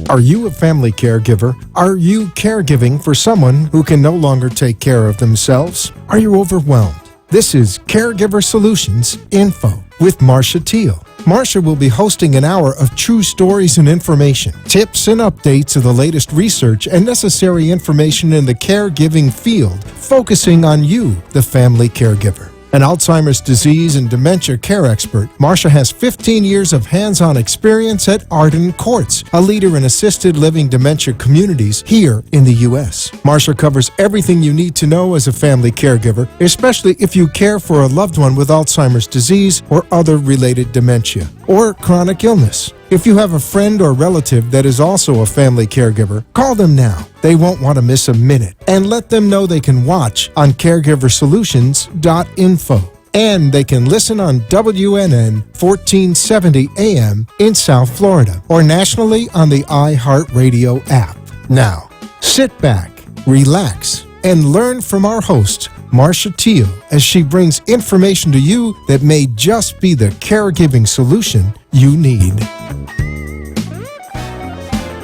Are you a family caregiver? Are you caregiving for someone who can no longer take care of themselves? Are you overwhelmed? This is Caregiver Solutions Info with Marcia Teele. Marcia will be hosting an hour of true stories and information, tips and updates of the latest research and necessary information in the caregiving field, focusing on you, the family caregiver. An Alzheimer's disease and dementia care expert, Marcia has 15 years of hands-on experience at Arden Courts, a leader in assisted living dementia communities here in the U.S. Marcia covers everything you need to know as a family caregiver, especially if you care for a loved one with Alzheimer's disease or other related dementia or chronic illness. If you have a friend or relative that is also a family caregiver, call them now. They won't want to miss a minute. And let them know they can watch on caregiversolutions.info. And they can listen on WNN 1470 AM in South Florida or nationally on the iHeartRadio app. Now, sit back, relax, and learn from our host, Marcia Teele, as she brings information to you that may just be the caregiving solution you need.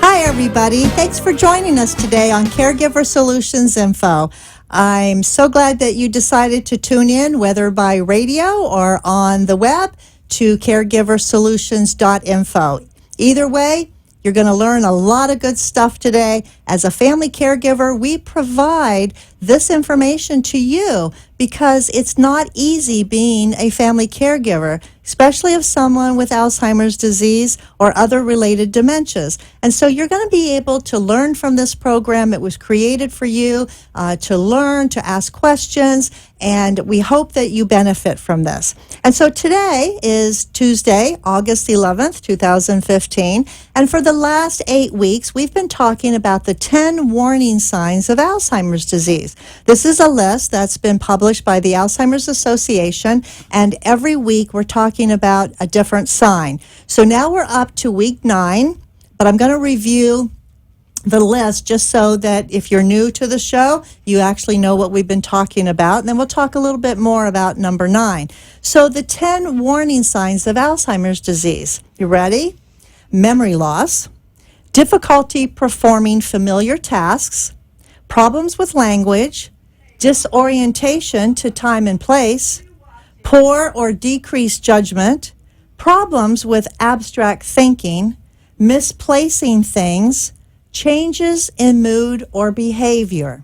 Hi, everybody. Thanks for joining us today on Caregiver Solutions Info. I'm so glad that you decided to tune in, whether by radio or on the web, to caregiversolutions.info. Either way, you're going to learn a lot of good stuff today. As a family caregiver, we provide this information to you because it's not easy being a family caregiver, especially of someone with Alzheimer's disease or other related dementias. And so you're going to be able to learn from this program. It was created for you to learn, to ask questions, and we hope that you benefit from this. And so today is Tuesday, August 11th, 2015, and for the last 8 weeks, we've been talking about the 10 warning signs of Alzheimer's disease. This is a list that's been published by the Alzheimer's Association, and every week we're talking about a different sign. So now we're up to week 9, but I'm going to review the list just so that if you're new to the show, you actually know what we've been talking about. And then we'll talk a little bit more about number 9. So the 10 warning signs of Alzheimer's disease. You ready? Memory loss, difficulty performing familiar tasks, problems with language, disorientation to time and place, poor or decreased judgment, problems with abstract thinking, misplacing things, changes in mood or behavior.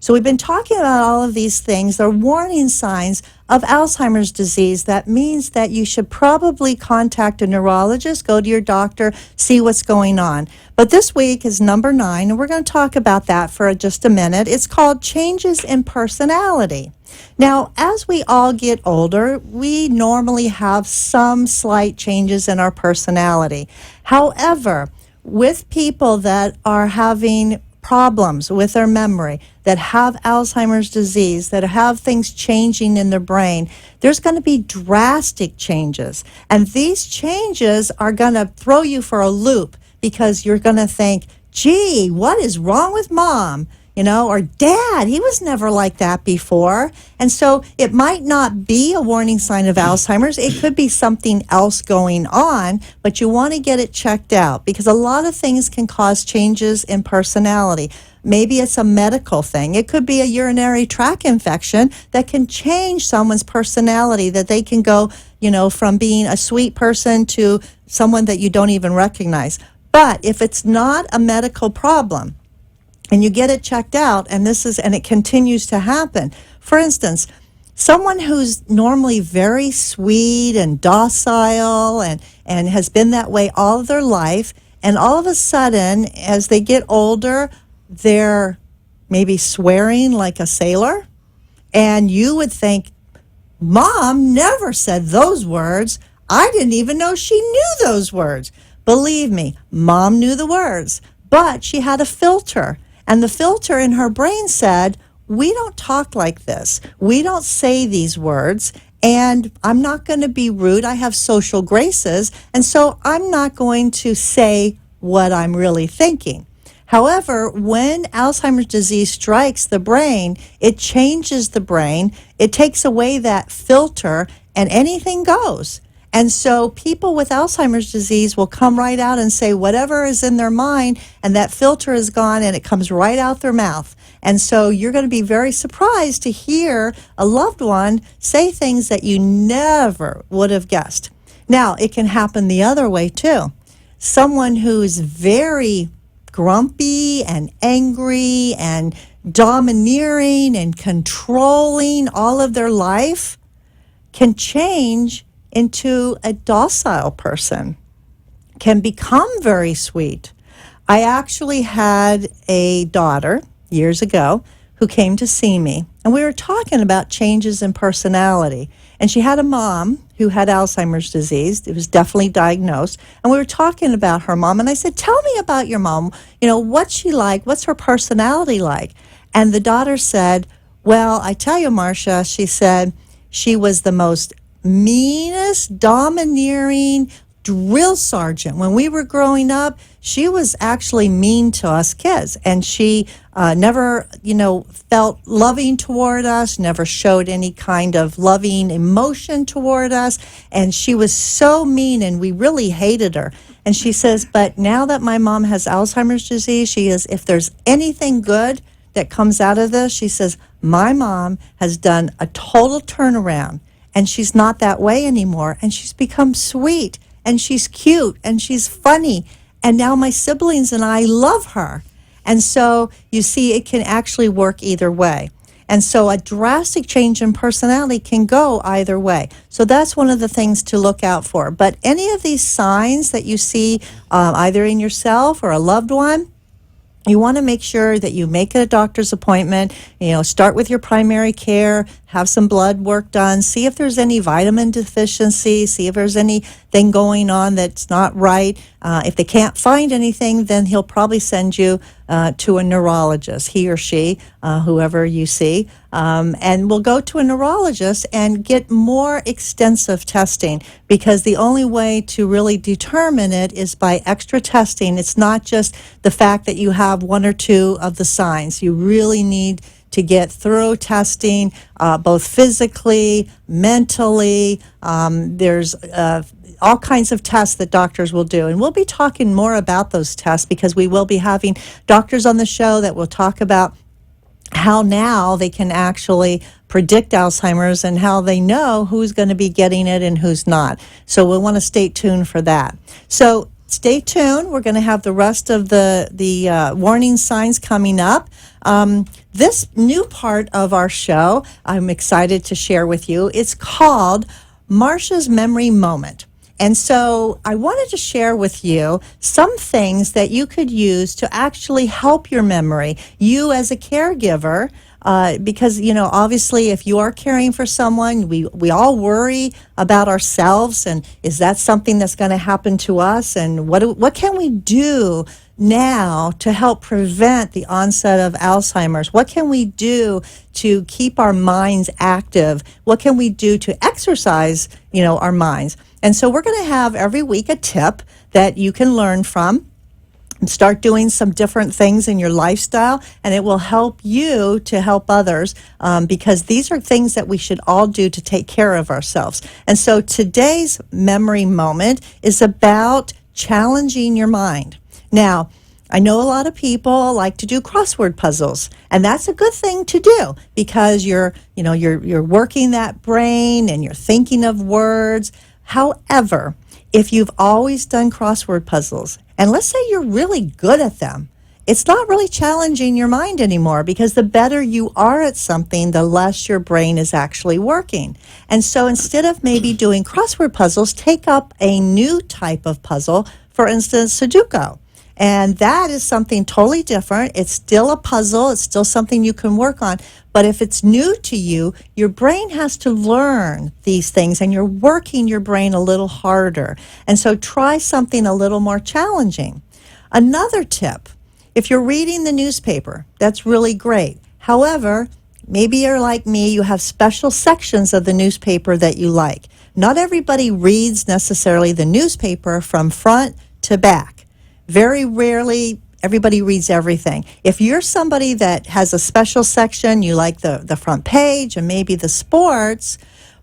So we've been talking about all of these things. They're warning signs of Alzheimer's disease. That means that you should probably contact a neurologist, go to your doctor, see what's going on. But this week is number 9, and we're going to talk about that for just a minute. It's called changes in personality. Now, as we all get older, we normally have some slight changes in our personality. However, with people that are having problems with their memory, that have Alzheimer's disease, that have things changing in their brain, there's going to be drastic changes. And these changes are going to throw you for a loop because you're going to think, gee, what is wrong with mom? Or dad, he was never like that before. And so it might not be a warning sign of Alzheimer's. It could be something else going on, but you want to get it checked out because a lot of things can cause changes in personality. Maybe it's a medical thing. It could be a urinary tract infection that can change someone's personality, that they can go, from being a sweet person to someone that you don't even recognize. But if it's not a medical problem, and you get it checked out, and it continues to happen. For instance, someone who's normally very sweet and docile and has been that way all of their life, and all of a sudden, as they get older, they're maybe swearing like a sailor, and you would think, Mom never said those words. I didn't even know she knew those words. Believe me, Mom knew the words, but she had a filter. And the filter in her brain said, we don't talk like this. We don't say these words. And I'm not going to be rude. I have social graces. And so I'm not going to say what I'm really thinking. However, when Alzheimer's disease strikes the brain, it changes the brain. It takes away that filter and anything goes. And so people with Alzheimer's disease will come right out and say whatever is in their mind, and that filter is gone and it comes right out their mouth. And so you're going to be very surprised to hear a loved one say things that you never would have guessed. Now, it can happen the other way too. Someone who's very grumpy and angry and domineering and controlling all of their life can change into a docile person, can become very sweet. I actually had a daughter years ago who came to see me, and we were talking about changes in personality. And she had a mom who had Alzheimer's disease. It was definitely diagnosed. And we were talking about her mom, and I said, tell me about your mom. You know, what's she like? What's her personality like? And the daughter said, well, I tell you, Marcia, she said, she was the most meanest, domineering drill sergeant. When we were growing up, she was actually mean to us kids, and she never, felt loving toward us, never showed any kind of loving emotion toward us, and she was so mean, and we really hated her. And she says, but now that my mom has Alzheimer's disease, she is, if there's anything good that comes out of this, she says, my mom has done a total turnaround, and she's not that way anymore, and she's become sweet, and she's cute, and she's funny, and now my siblings and I love her. And so you see, it can actually work either way. And so a drastic change in personality can go either way. So that's one of the things to look out for. But any of these signs that you see either in yourself or a loved one, you want to make sure that you make a doctor's appointment, start with your primary care, have some blood work done, see if there's any vitamin deficiency, see if there's anything going on that's not right. If they can't find anything, then he'll probably send you to a neurologist, he or she, whoever you see, and we'll go to a neurologist and get more extensive testing, because the only way to really determine it is by extra testing. It's not just the fact that you have one or two of the signs. You really need to get thorough testing, both physically, mentally. There's all kinds of tests that doctors will do. And we'll be talking more about those tests, because we will be having doctors on the show that will talk about how now they can actually predict Alzheimer's and how they know who's going to be getting it and who's not. So we'll want to stay tuned for that. So stay tuned. We're going to have the rest of the warning signs coming up. This new part of our show, I'm excited to share with you. It's called Marcia's Memory Moment. And so I wanted to share with you some things that you could use to actually help your memory, you as a caregiver, because, obviously if you are caring for someone, we all worry about ourselves, and is that something that's going to happen to us, and what can we do now to help prevent the onset of Alzheimer's? What can we do to keep our minds active? What can we do to exercise, our minds? And so we're going to have every week a tip that you can learn from and start doing some different things in your lifestyle, and it will help you to help others, because these are things that we should all do to take care of ourselves. And so today's memory moment is about challenging your mind. Now, I know a lot of people like to do crossword puzzles, and that's a good thing to do, because you're working that brain and you're thinking of words. However, if you've always done crossword puzzles, and let's say you're really good at them, it's not really challenging your mind anymore, because the better you are at something, the less your brain is actually working. And so instead of maybe doing crossword puzzles, take up a new type of puzzle, for instance, Sudoku. And that is something totally different. It's still a puzzle. It's still something you can work on. But if it's new to you, your brain has to learn these things, and you're working your brain a little harder. And so try something a little more challenging. Another tip, if you're reading the newspaper, that's really great. However, maybe you're like me, you have special sections of the newspaper that you like. Not everybody reads necessarily the newspaper from front to back. Very rarely everybody reads everything. If you're somebody that has a special section, you like the front page and maybe the sports,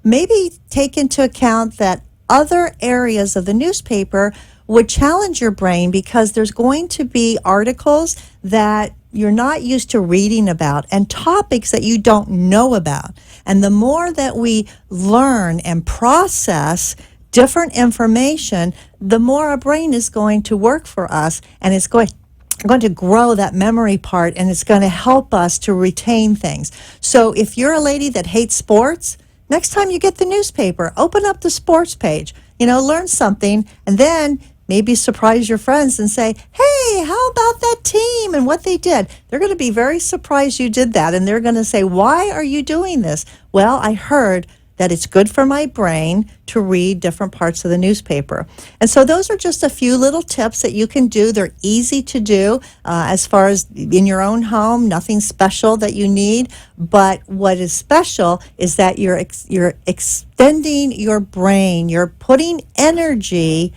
maybe take into account that other areas of the newspaper would challenge your brain because there's going to be articles that you're not used to reading about and topics that you don't know about. And the more that we learn and process different information, the more our brain is going to work for us, and it's going to grow that memory part, and it's going to help us to retain things. So if you're a lady that hates sports, next time you get the newspaper, open up the sports page, learn something, and then maybe surprise your friends and say, hey, how about that team and what they did? They're going to be very surprised you did that, and they're going to say, why are you doing this? Well, I heard that it's good for my brain to read different parts of the newspaper. And so those are just a few little tips that you can do. They're easy to do as far as in your own home, nothing special that you need. But what is special is that you're extending your brain. You're putting energy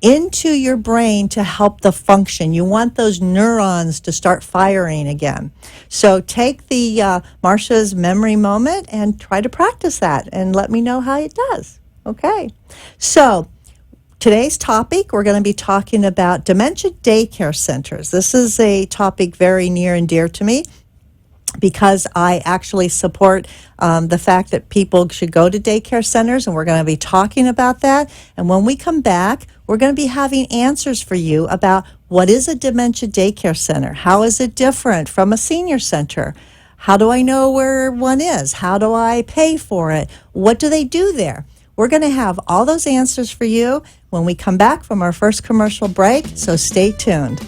into your brain to help the function. You want those neurons to start firing again. So take the Marcia's memory moment and try to practice that and let me know how it does. Okay. So today's topic, we're going to be talking about dementia daycare centers. This is a topic very near and dear to me, because I actually support the fact that people should go to daycare centers, and we're going to be talking about that. And when we come back, we're going to be having answers for you about what is a dementia daycare center? How is it different from a senior center? How do I know where one is? How do I pay for it? What do they do there? We're going to have all those answers for you when we come back from our first commercial break, so stay tuned.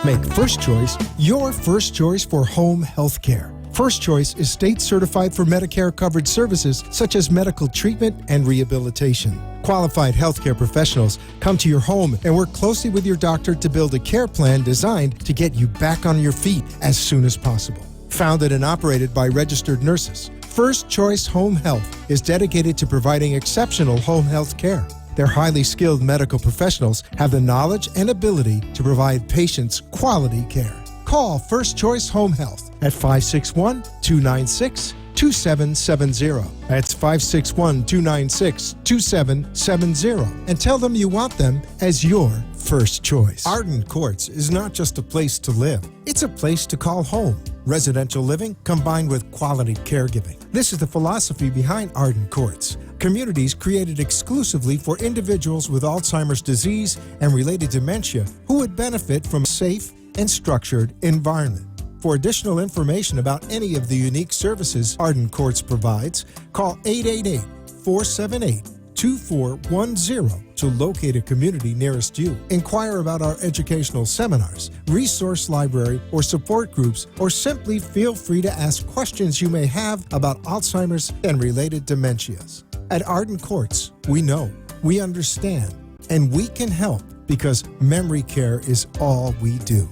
Make First Choice your first choice for home health care. First Choice is state certified for Medicare-covered services such as medical treatment and rehabilitation. Qualified healthcare professionals come to your home and work closely with your doctor to build a care plan designed to get you back on your feet as soon as possible. Founded and operated by registered nurses, First Choice Home Health is dedicated to providing exceptional home health care. Their highly skilled medical professionals have the knowledge and ability to provide patients quality care. Call First Choice Home Health at 561-296-2770. That's 561-296-2770. And tell them you want them as your first choice. Arden Courts is not just a place to live. It's a place to call home. Residential living combined with quality caregiving. This is the philosophy behind Arden Courts. Communities created exclusively for individuals with Alzheimer's disease and related dementia who would benefit from a safe and structured environment. For additional information about any of the unique services Arden Courts provides, call 888-478-2410 to locate a community nearest you. Inquire about our educational seminars, resource library, or support groups, or simply feel free to ask questions you may have about Alzheimer's and related dementias. At Arden Courts, we know, we understand, and we can help because memory care is all we do.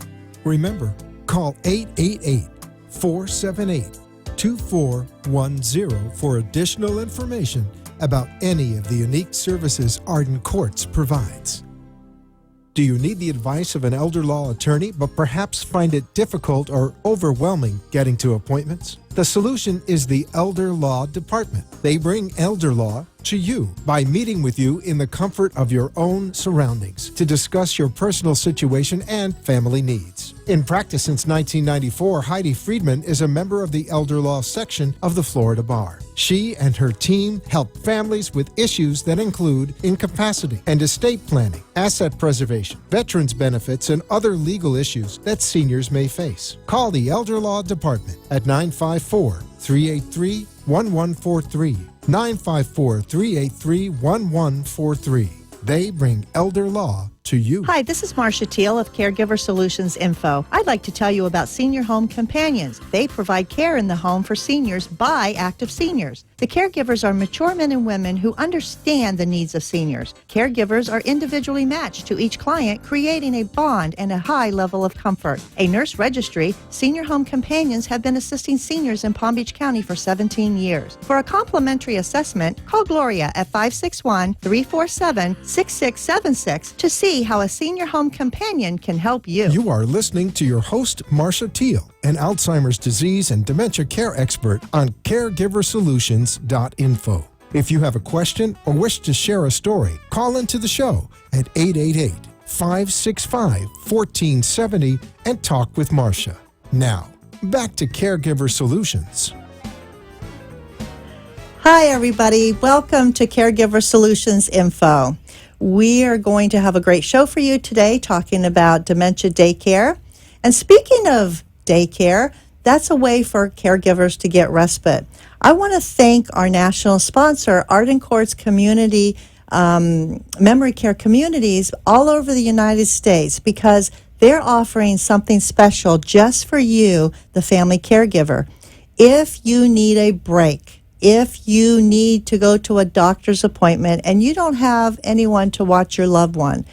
Remember, call 888-478-2410 for additional information about any of the unique services Arden Courts provides. Do you need the advice of an elder law attorney but perhaps find it difficult or overwhelming getting to appointments? The solution is the Elder Law Department. They bring elder law to you by meeting with you in the comfort of your own surroundings to discuss your personal situation and family needs. In practice since 1994, Heidi Friedman is a member of the Elder Law section of the Florida Bar. She and her team help families with issues that include incapacity and estate planning, asset preservation, veterans benefits, and other legal issues that seniors may face. Call the Elder Law Department at 954-383-1143. 954-383-1143. They bring elder law to you. Hi, this is Marcia Teele of CareGiver Solutions Info. I'd like to tell you about Senior Home Companions. They provide care in the home for seniors by active seniors. The caregivers are mature men and women who understand the needs of seniors. Caregivers are individually matched to each client, creating a bond and a high level of comfort. A nurse registry, Senior Home Companions have been assisting seniors in Palm Beach County for 17 years. For a complimentary assessment, call Gloria at 561-347-6676 to see how a Senior Home Companion can help you. You are listening to your host, Marcia Teele, an Alzheimer's disease and dementia care expert on CareGiverSolutions.info. If you have a question or wish to share a story, call into the show at 888-565-1470 and talk with Marcia. Now, back to Caregiver Solutions. Hi, everybody. Welcome to Caregiver Solutions Info. We are going to have a great show for you today talking about dementia daycare. And speaking of daycare, that's a way for caregivers to get respite. I want to thank our national sponsor, Arden Court's Community Memory Care Communities all over the United States, because they're offering something special just for you, the family caregiver. If you need a break, if you need to go to a doctor's appointment and you don't have anyone to watch your loved one,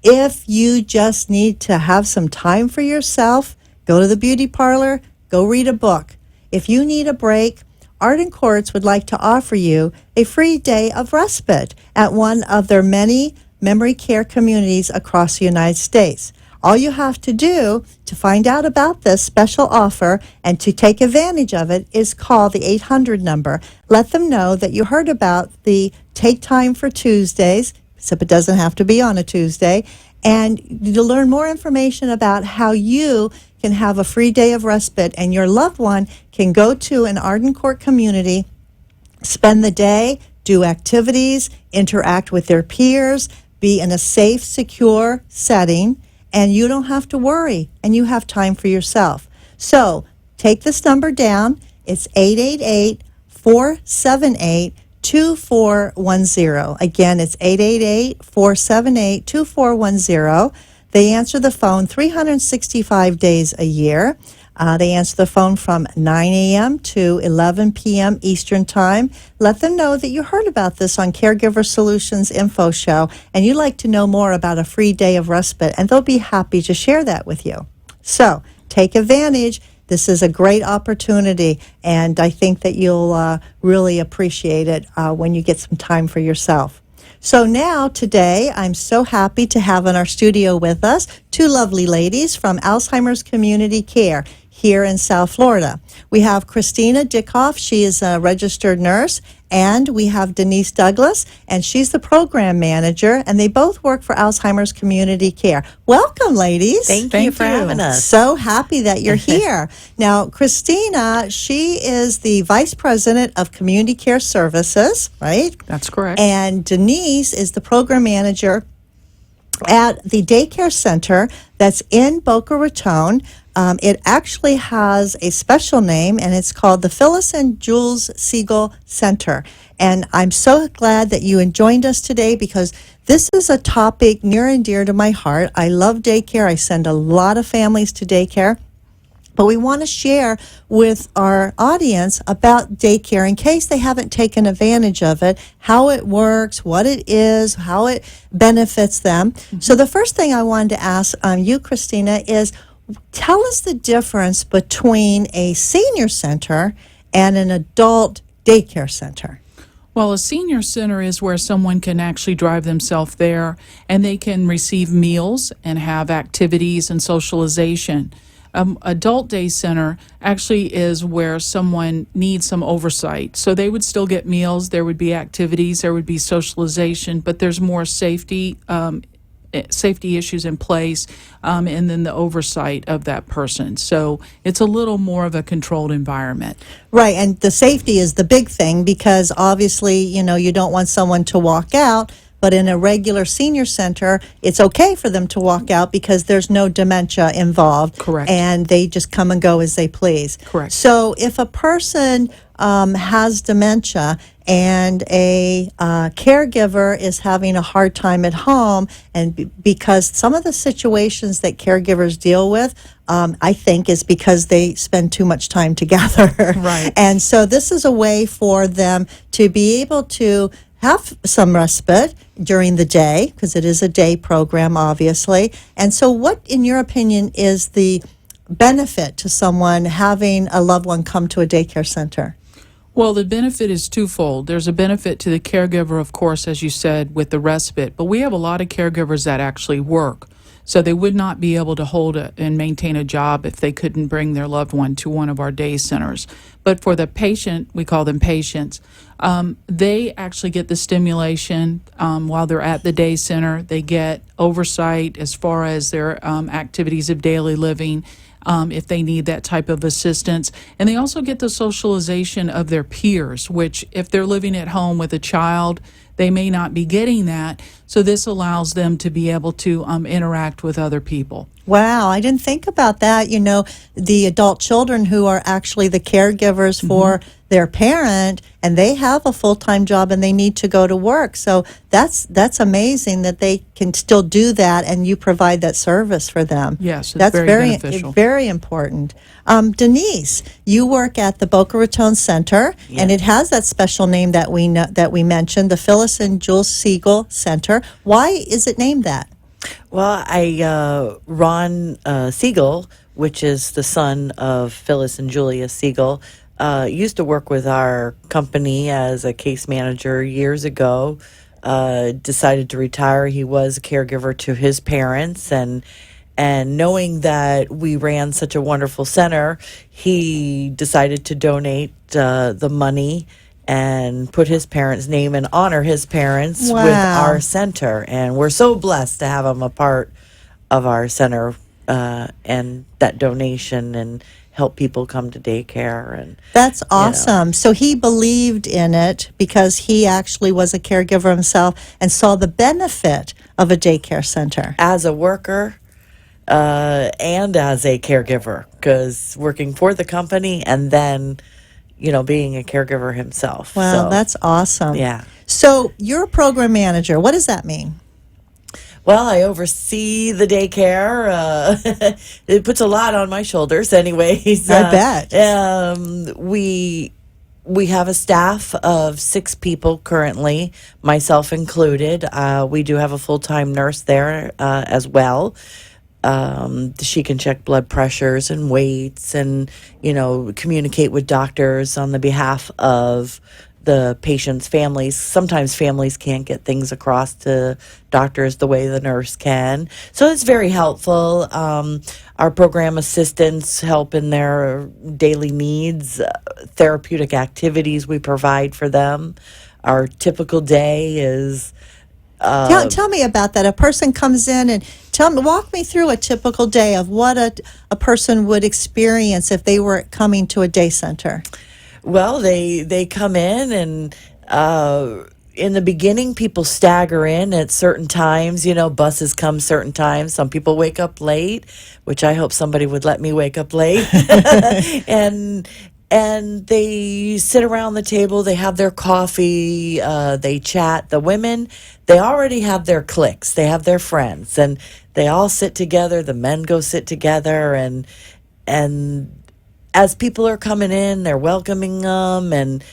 if you just need to have some time for yourself, go to the beauty parlor, go read a book. If you need a break, Arden Courts would like to offer you a free day of respite at one of their many memory care communities across the United States. All you have to do to find out about this special offer and to take advantage of it is call the 800 number. Let them know that you heard about the Take Time for Tuesdays, except it doesn't have to be on a Tuesday, and to learn more information about how you can have a free day of respite and your loved one can go to an Arden Court community, spend the day, do activities, interact with their peers, be in a safe, secure setting, and you don't have to worry, and you have time for yourself. So take this number down. It's 888-478-2410. Again, it's 888-478-2410. They answer the phone 365 days a year. They answer the phone from 9 a.m. to 11 p.m. Eastern Time. Let them know that you heard about this on Caregiver Solutions Info Show and you'd like to know more about a free day of respite, and they'll be happy to share that with you. So take advantage. This is a great opportunity, and I think that you'll really appreciate it when you get some time for yourself. So now, today, I'm so happy to have in our studio with us two lovely ladies from Alzheimer's Community Care here in South Florida. We have Christina Dickoff. She is a registered nurse, and we have Denise Douglas, and she's the program manager, and they both work for Alzheimer's Community Care. Welcome, ladies. Thank you for having us. So happy that you're here. Now, Christina, she is the Vice President of Community Care Services, right? That's correct. And Denise is the program manager at the daycare center that's in Boca Raton. It actually has a special name, and it's called the Phyllis and Jules Siegel Center. And I'm so glad that you joined us today, because this is a topic near and dear to my heart. I love daycare. I send a lot of families to daycare. But we want to share with our audience about daycare in case they haven't taken advantage of it, how it works, what it is, how it benefits them. Mm-hmm. So the first thing I wanted to ask you, Christina, is tell us the difference between a senior center and an adult daycare center. Well, a senior center is where someone can actually drive themselves there, and they can receive meals and have activities and socialization. Adult day center actually is where someone needs some oversight. So they would still get meals, there would be activities, there would be socialization, but there's more safety issues in place, and then the oversight of that person. So it's a little more of a controlled environment. Right, and the safety is the big thing, because obviously, you don't want someone to walk out. But in a regular senior center, it's okay for them to walk out because there's no dementia involved. Correct. And they just come and go as they please. Correct. So if a person has dementia and a caregiver is having a hard time at home, and because some of the situations that caregivers deal with, I think, is because they spend too much time together. Right. And so this is a way for them to be able to have some respite during the day, because it is a day program, obviously. And so what, in your opinion, is the benefit to someone having a loved one come to a daycare center? Well, the benefit is twofold. There's a benefit to the caregiver, of course, as you said, with the respite, but we have a lot of caregivers that actually work. So they would not be able to hold and maintain a job if they couldn't bring their loved one to one of our day centers. But for the patient, we call them patients, they actually get the stimulation while they're at the day center. They get oversight as far as their activities of daily living, if they need that type of assistance. And they also get the socialization of their peers, which if they're living at home with a child, they may not be getting that. So this allows them to be able to interact with other people. Wow, I didn't think about that. You know, the adult children who are actually the caregivers for their parent, and they have a full-time job and they need to go to work. So that's amazing that they can still do that, and you provide that service for them. Yes, it's that's very beneficial. very important. Denise, you work at the Boca Raton Center, and it has that special name that we mentioned, the Phyllis and Jules Siegel Center. Why is it named that? Well, Ron Siegel, which is the son of Phyllis and Julia Siegel, used to work with our company as a case manager years ago, decided to retire. He was a caregiver to his parents, and knowing that we ran such a wonderful center, he decided to donate the money and put his parents' name and honor his parents with our center. And we're so blessed to have him a part of our center and that donation and help people come to daycare. And that's awesome. So he believed in it because he actually was a caregiver himself and saw the benefit of a daycare center. As a worker and as a caregiver, because working for the company and then being a caregiver himself. Wow, so, that's awesome. Yeah. So you're a program manager. What does that mean? Well, I oversee the daycare. It puts a lot on my shoulders anyways. I bet. We have a staff of 6 people currently, myself included. We do have a full-time nurse there as well. She can check blood pressures and weights and, communicate with doctors on the behalf of the patient's families. Sometimes families can't get things across to doctors the way the nurse can. So it's very helpful. Our program assistants help in their daily needs, therapeutic activities we provide for them. Our typical day is... Tell me about that. A person comes in and walk me through a typical day of what a person would experience if they were coming to a day center. Well, they come in and in the beginning, people stagger in at certain times. Buses come certain times. Some people wake up late, which I hope somebody would let me wake up late. And they sit around the table, they have their coffee, they chat. The women, they already have their cliques, they have their friends, and they all sit together. The men go sit together, and as people are coming in, they're welcoming them, and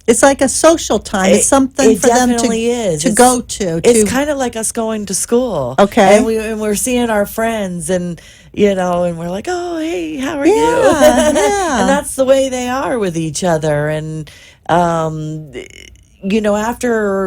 it's like a social time. It's something for them to go to. It's kind of like us going to school. Okay. And we're seeing our friends and we're like, oh, hey, how are you? Yeah. And that's the way they are with each other. And, after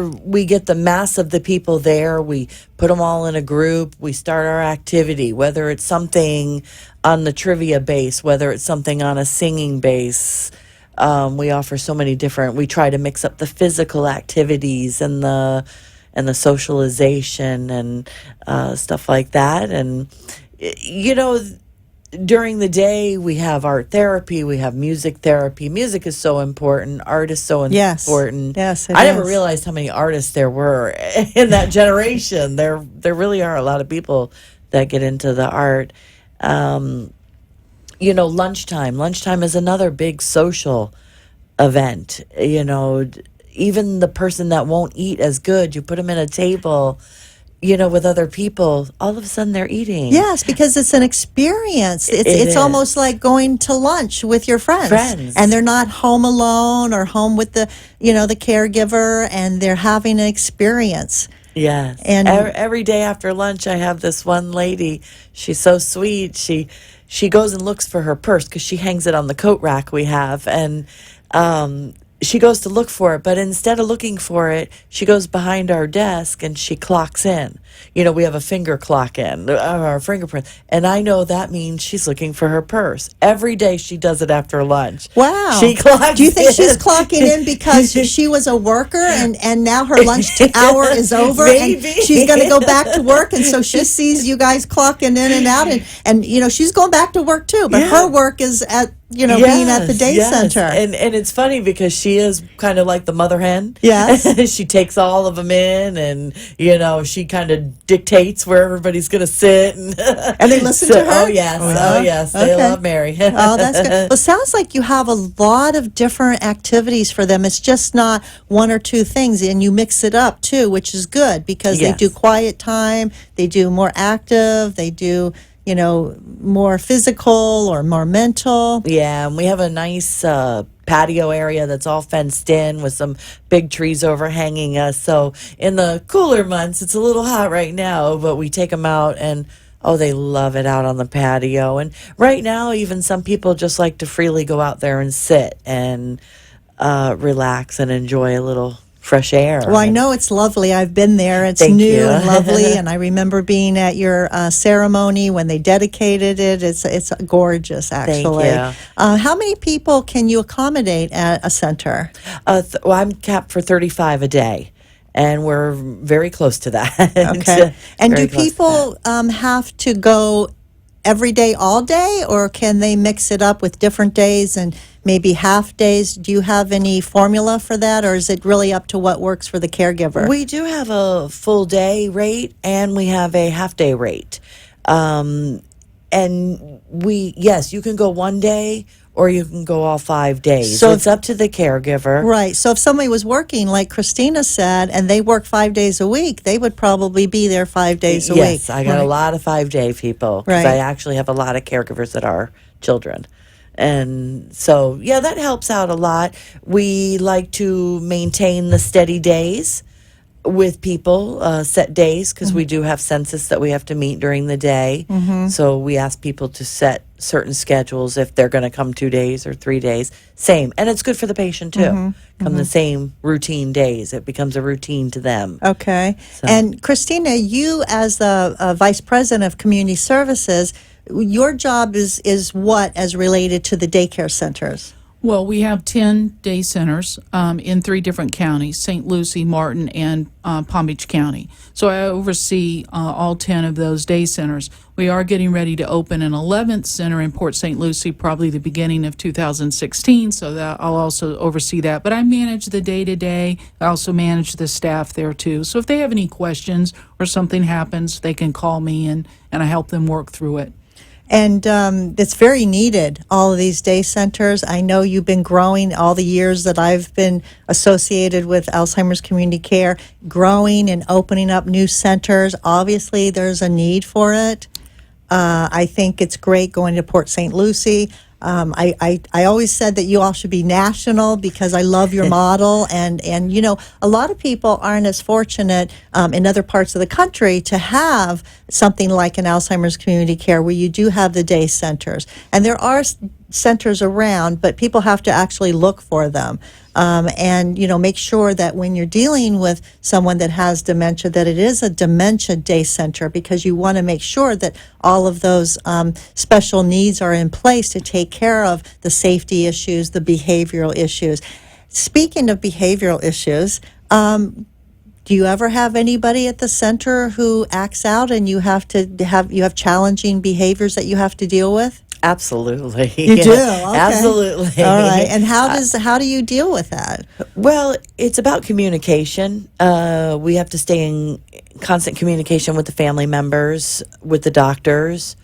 we get the mass of the people there, we put them all in a group. We start our activity, whether it's something on the trivia base, whether it's something on a singing base. We offer so many different. We try to mix up the physical activities and the socialization and stuff like that. And during the day we have art therapy, we have music therapy. Music is so important. Art is so important. Yes, I never realized how many artists there were in that generation. There really are a lot of people that get into the art. Lunchtime. Lunchtime is another big social event. Even the person that won't eat as good, you put them in a table, with other people, all of a sudden they're eating. Yes, because it's an experience. It's almost like going to lunch with your friends. And they're not home alone or home with the caregiver, and they're having an experience. Yes. And every day after lunch, I have this one lady. She's so sweet. She goes and looks for her purse because she hangs it on the coat rack we have. And she goes to look for it, but instead of looking for it, she goes behind our desk and she clocks in. We have a finger clock in, our fingerprint. And I know that means she's looking for her purse. Every day she does it after lunch. Wow. She clocks Do you think in. she's clocking in because she was a worker and now her lunch hour is over Maybe. and she's going to go back to work, and so she sees you guys clocking in and out, and she's going back to work too, but her work is at being at the day center. And it's funny because she is kind of like the mother hen. Yes. She takes all of them in, and she kind of dictates where everybody's going to sit, and they listen to her. Oh yes, they love Mary. Oh, that's good. Well, sounds like you have a lot of different activities for them. It's just not one or two things, and you mix it up too, which is good because they do quiet time, they do more active, they do more physical or more mental. Yeah, and we have a nice patio area that's all fenced in with some big trees overhanging us. So in the cooler months, it's a little hot right now, but we take them out and they love it out on the patio. And right now, even some people just like to freely go out there and sit and relax and enjoy a little fresh air. Well, I know it's lovely. I've been there. It's Thank new you. and lovely, and I remember being at your ceremony when they dedicated it. It's gorgeous, actually. Thank you. How many people can you accommodate at a center? I'm capped for 35 a day, and we're very close to that. Okay. And Very do close to people have to go every day, all day, or can they mix it up with different days and maybe half days? Do you have any formula for that, or is it really up to what works for the caregiver? We do have a full day rate and we have a half day rate. And you can go one day or you can go all 5 days. So it's up to the caregiver. Right. So if somebody was working, like Christina said, and they work 5 days a week, they would probably be there 5 days a week. Yes, I got a lot of 5-day people because I actually have a lot of caregivers that are children. And so, that helps out a lot. We like to maintain the steady days with people, set days, because we do have census that we have to meet during the day. So we ask people to set certain schedules if they're going to come 2 days or 3 days. Same. And it's good for the patient, too. Come the same routine days. It becomes a routine to them. Okay. So. And Christina, you as the Vice President of Community Services, your job is what as related to the daycare centers? Well, we have 10 day centers in 3 different counties, St. Lucie, Martin, and Palm Beach County. So I oversee all 10 of those day centers. We are getting ready to open an 11th center in Port St. Lucie, probably the beginning of 2016, so that I'll also oversee that. But I manage the day-to-day. I also manage the staff there, too. So if they have any questions or something happens, they can call me, and I help them work through it. And it's very needed, all of these day centers. I know you've been growing all the years that I've been associated with Alzheimer's Community Care, growing and opening up new centers. Obviously, there's a need for it. I think it's great going to Port St. Lucie. I always said that you all should be national because I love your model, and a lot of people aren't as fortunate in other parts of the country to have something like an Alzheimer's Community Care where you do have the day centers, and there are centers around, but people have to actually look for them. And make sure that when you're dealing with someone that has dementia, that it is a dementia day center, because you want to make sure that all of those special needs are in place to take care of the safety issues, the behavioral issues. Speaking of behavioral issues, do you ever have anybody at the center who acts out and you have challenging behaviors that you have to deal with? Absolutely. You do? Okay. Absolutely. All right. And how do you deal with that? Well, it's about communication. We have to stay in constant communication with the family members, with the doctors.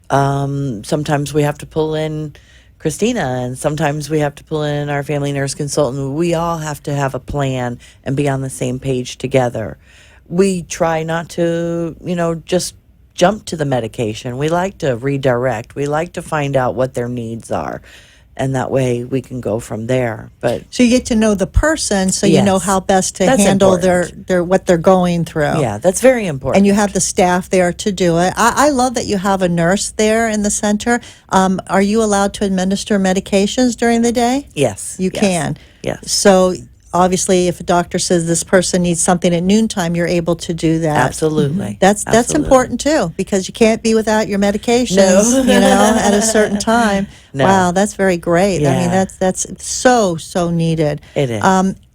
Sometimes we have to pull in Christina, and sometimes we have to pull in our family nurse consultant. We all have to have a plan and be on the same page together. We try not to, just jump to the medication. We like to redirect. We like to find out what their needs are, and that way we can go from there. But so you get to know the person, so you Yes. know how best to That's handle important. their what they're going through. yeah, that's very important. And you have the staff there to do it. I love that you have a nurse there in the center. Are you allowed to administer medications during the day? Yes. You yes. can. Yes. So obviously, if a doctor says this person needs something at noontime, you're able to do that. Absolutely. That's Absolutely. important too, because you can't be without your medications, No. at a certain time. No. Wow, that's very great. I mean, Yeah. that's so needed. It is.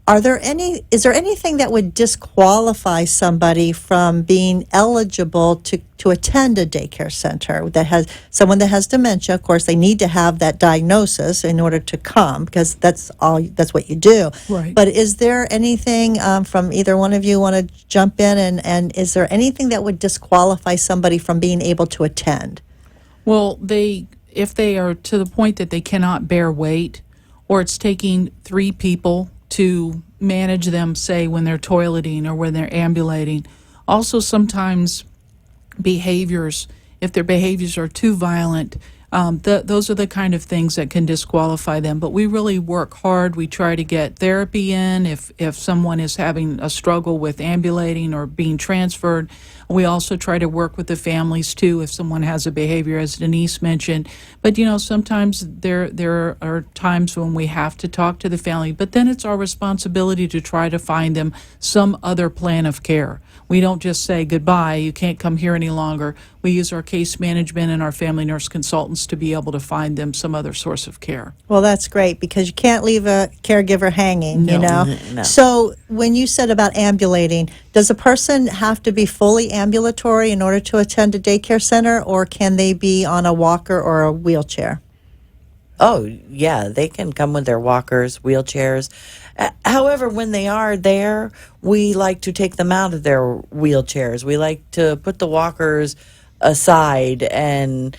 Is there anything that would disqualify somebody from being eligible to attend a daycare center that has someone that has dementia? Of course, they need to have that diagnosis in order to come, because that's what you do. Right. But is there anything from either one of you want to jump in, and is there anything that would disqualify somebody from being able to attend? Well, if they are to the point that they cannot bear weight, or it's taking 3 people to manage them, say when they're toileting or when they're ambulating. Also, sometimes if their behaviors are too violent, those are the kind of things that can disqualify them. But we really work hard. We try to get therapy in if someone is having a struggle with ambulating or being transferred. We also try to work with the families too if someone has a behavior, as Denise mentioned. But sometimes there are times when we have to talk to the family. But then it's our responsibility to try to find them some other plan of care. We don't just say goodbye, you can't come here any longer. We use our case management and our family nurse consultants to be able to find them some other source of care. Well, that's great, because you can't leave a caregiver hanging, No. No. So when you said about ambulating, does a person have to be fully ambulatory in order to attend a daycare center, or can they be on a walker or a wheelchair? Oh, yeah, they can come with their walkers, wheelchairs. However, when they are there, we like to take them out of their wheelchairs. We like to put the walkers aside, and,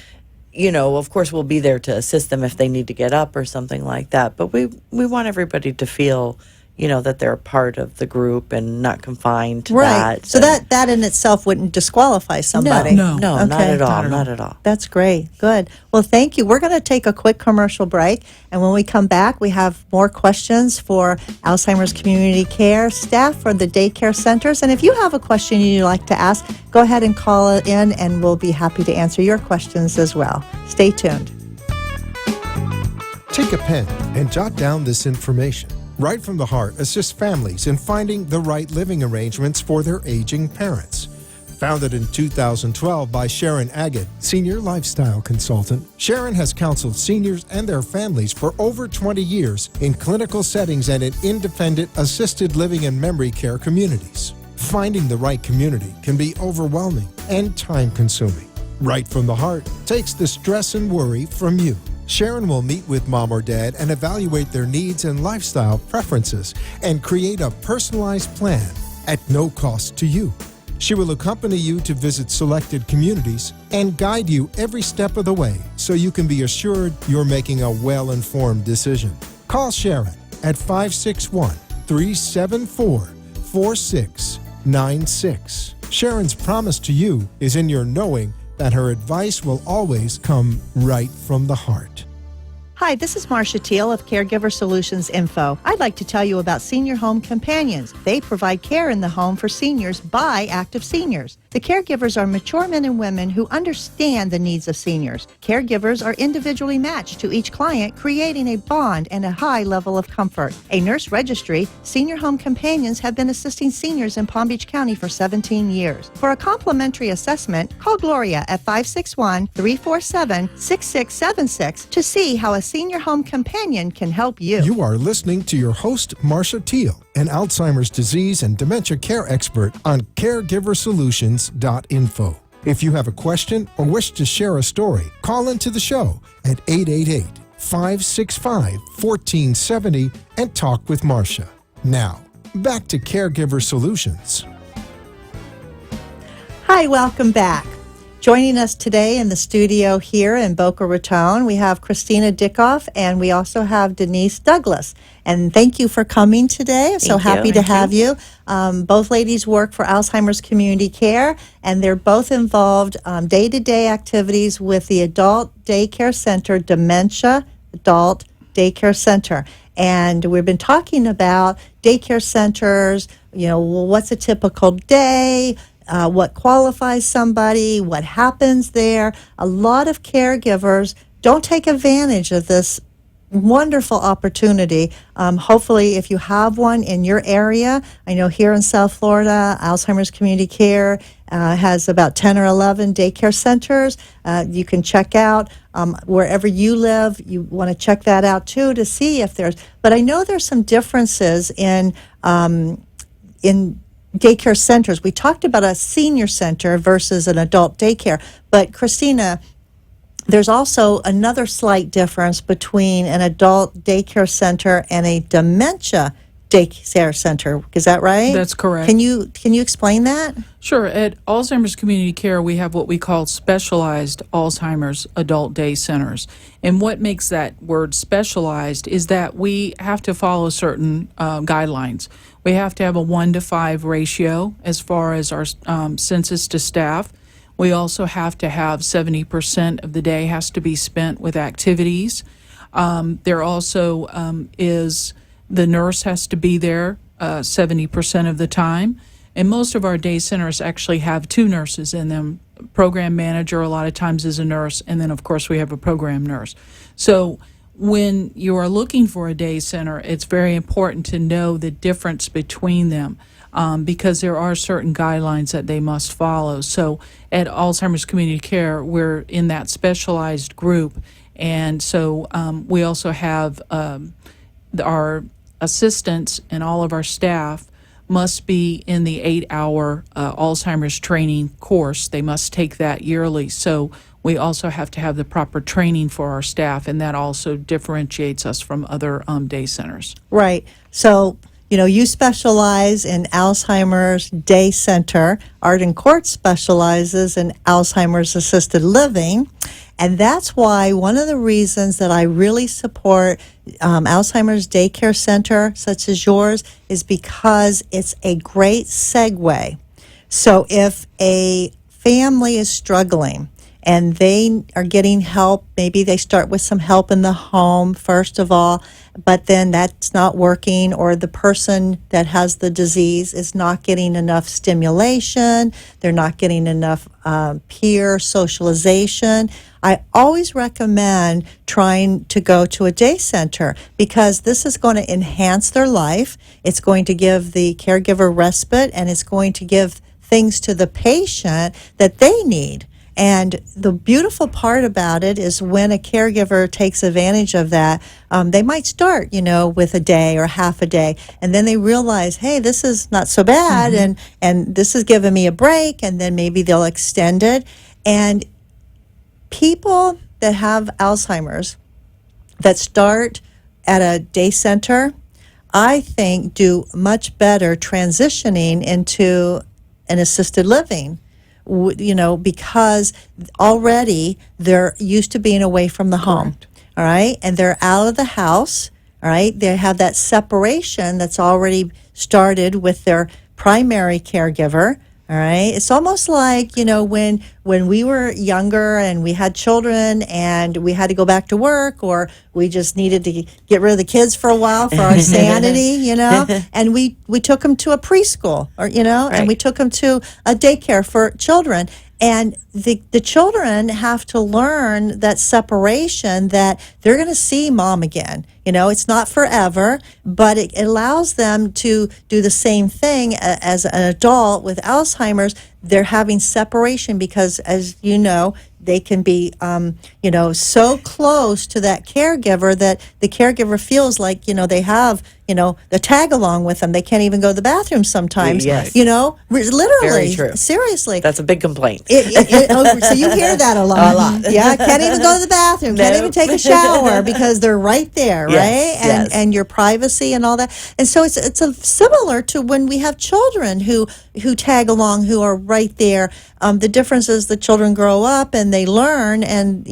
of course, we'll be there to assist them if they need to get up or something like that. But we want everybody to feel, that they're a part of the group and not confined to Right. that. So that in itself wouldn't disqualify somebody. No. No, Okay. not at all. Not at all. Not at all. That's great. Good. Well, thank you. We're going to take a quick commercial break. And when we come back, we have more questions for Alzheimer's Community Care staff for the daycare centers. And if you have a question you'd like to ask, go ahead and call it in, and we'll be happy to answer your questions as well. Stay tuned. Take a pen and jot down this information. Right from the Heart assists families in finding the right living arrangements for their aging parents. Founded in 2012 by Sharon Agate, Senior Lifestyle Consultant, Sharon has counseled seniors and their families for over 20 years in clinical settings and in independent assisted living and memory care communities. Finding the right community can be overwhelming and time-consuming. Right from the Heart takes the stress and worry from you. Sharon will meet with mom or dad and evaluate their needs and lifestyle preferences and create a personalized plan at no cost to you. She will accompany you to visit selected communities and guide you every step of the way so you can be assured you're making a well-informed decision. Call Sharon at 561-374-4696. Sharon's promise to you is in your knowing that her advice will always come right from the heart. Hi, this is Marcia Teele of CareGiver Solutions Info. I'd like to tell you about Senior Home Companions. They provide care in the home for seniors by active seniors. The caregivers are mature men and women who understand the needs of seniors. Caregivers are individually matched to each client, creating a bond and a high level of comfort. A nurse registry, Senior Home Companions have been assisting seniors in Palm Beach County for 17 years. For a complimentary assessment, call Gloria at 561-347-6676 to see how a Senior Home Companion can help you. You are listening to your host, Marcia Teele, an Alzheimer's disease and dementia care expert on CareGiverSolutions.info. If you have a question or wish to share a story, call into the show at 888-565-1470 and talk with Marcia. Now, back to Caregiver Solutions. Hi, welcome back. Joining us today in the studio here in Boca Raton, we have Christina Dickoff, and we also have Denise Douglas. And thank you for coming today. I'm so Thank you. happy to Thank have you. Both ladies work for Alzheimer's Community Care, and they're both involved day-to-day activities with the Adult Daycare Center, Dementia Adult Daycare Center. And we've been talking about daycare centers, what's a typical day, what qualifies somebody, what happens there. A lot of caregivers don't take advantage of this wonderful opportunity. Hopefully, if you have one in your area, I know here in South Florida, Alzheimer's Community Care has about 10 or 11 daycare centers. You can check out wherever you live. You want to check that out too to see if there's. But I know there's some differences in daycare centers. We talked about a senior center versus an adult daycare, but Christina, there's also another slight difference between an adult daycare center and a dementia daycare center. Is that right? That's correct. Can you explain that? Sure. At Alzheimer's Community Care, we have what we call specialized Alzheimer's adult day centers. And what makes that word specialized is that we have to follow certain guidelines. We have to have a 1-to-5 ratio as far as our census to staff. We also have to have 70% of the day has to be spent with activities. There also is the nurse has to be there 70% of the time. And most of our day centers actually have 2 nurses in them. Program manager a lot of times is a nurse, and then of course we have a program nurse. So when you are looking for a day center, it's very important to know the difference between them. Because there are certain guidelines that they must follow. So at Alzheimer's Community Care, we're in that specialized group. And so we also have our assistants and all of our staff must be in the 8-hour Alzheimer's training course. They must take that yearly. So we also have to have the proper training for our staff, and that also differentiates us from other day centers. Right. So, you specialize in Alzheimer's Day Center. Arden Court specializes in Alzheimer's Assisted Living. And that's why one of the reasons that I really support Alzheimer's Daycare Center, such as yours, is because it's a great segue. So if a family is struggling and they are getting help, maybe they start with some help in the home, first of all, but then that's not working, or the person that has the disease is not getting enough stimulation, they're not getting enough peer socialization. I always recommend trying to go to a day center because this is going to enhance their life. It's going to give the caregiver respite, and it's going to give things to the patient that they need. And the beautiful part about it is when a caregiver takes advantage of that, they might start, with a day or half a day, and then they realize, hey, this is not so bad, and this is giving me a break, and then maybe they'll extend it. And people that have Alzheimer's that start at a day center, I think, do much better transitioning into an assisted living. Because already they're used to being away from the home, all right? And they're out of the house, all right? They have that separation that's already started with their primary caregiver, all right? It's almost like, when we were younger and we had children and we had to go back to work, or we just needed to get rid of the kids for a while for our sanity, and we took them to a preschool, or, Right. and we took them to a daycare for children. And the children have to learn that separation, that they're going to see mom again. It's not forever, but it allows them to do the same thing as an adult with Alzheimer's. They're having separation because, as you know, they can be, so close to that caregiver that the caregiver feels like, they have, the tag along with them. They can't even go to the bathroom sometimes. Yes. Literally. Very true. Seriously. That's a big complaint. So you hear that a lot. A lot. Yeah, can't even go to the bathroom, can't No. even take a shower because they're right there, Yes, right? yes. And your privacy and all that. And so it's similar to when we have children who tag along, who are right there. The difference is the children grow up and they learn, and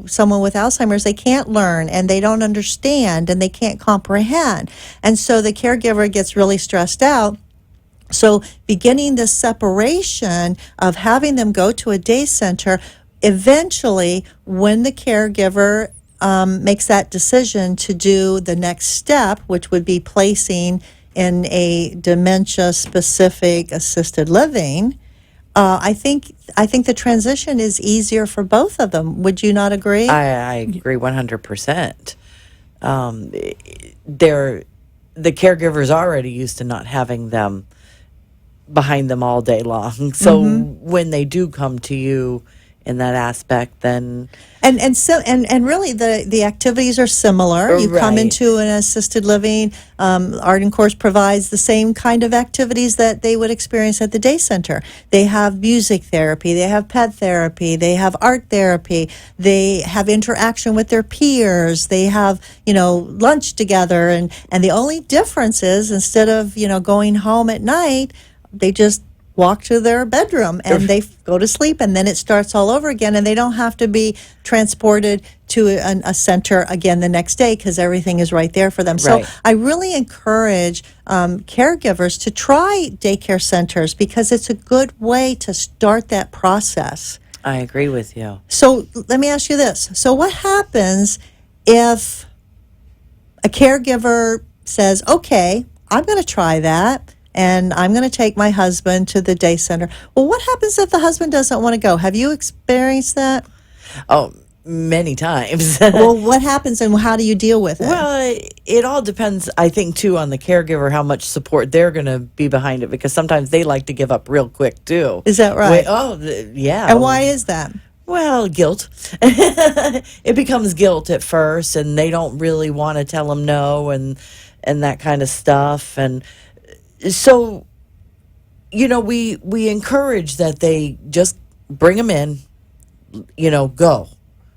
someone with Alzheimer's, they can't learn and they don't understand and they can't comprehend. And so the caregiver gets really stressed out. So beginning this separation of having them go to a day center, eventually when the caregiver makes that decision to do the next step, which would be placing in a dementia-specific assisted living, I think the transition is easier for both of them. Would you not agree? I agree 100%. they're the caregiver's already used to not having them behind them all day long. So when they do come to you in that aspect, then And really the activities are similar. You come Right. into an assisted living. Arden Course provides the same kind of activities that they would experience at the day center. They have music therapy, they have pet therapy, they have art therapy, they have interaction with their peers, they have, lunch together, and the only difference is, instead of, going home at night, they just walk to their bedroom and they go to sleep, and then it starts all over again, and they don't have to be transported to a center again the next day because everything is right there for them. Right. So I really encourage caregivers to try daycare centers because it's a good way to start that process. I agree with you. So let me ask you this. So what happens if a caregiver says, okay, I'm going to try that, and I'm going to take my husband to the day center? Well, what happens if the husband doesn't want to go? Have you experienced that? Oh, many times. Well, what happens, and how do you deal with it? Well, it all depends, I think, too, on the caregiver, how much support they're going to be behind it, because sometimes they like to give up real quick, too. Is that right? Yeah. And why is that? Well, guilt. It becomes guilt at first, and they don't really want to tell them no, and that kind of stuff. And so, we encourage that they just bring them in, go.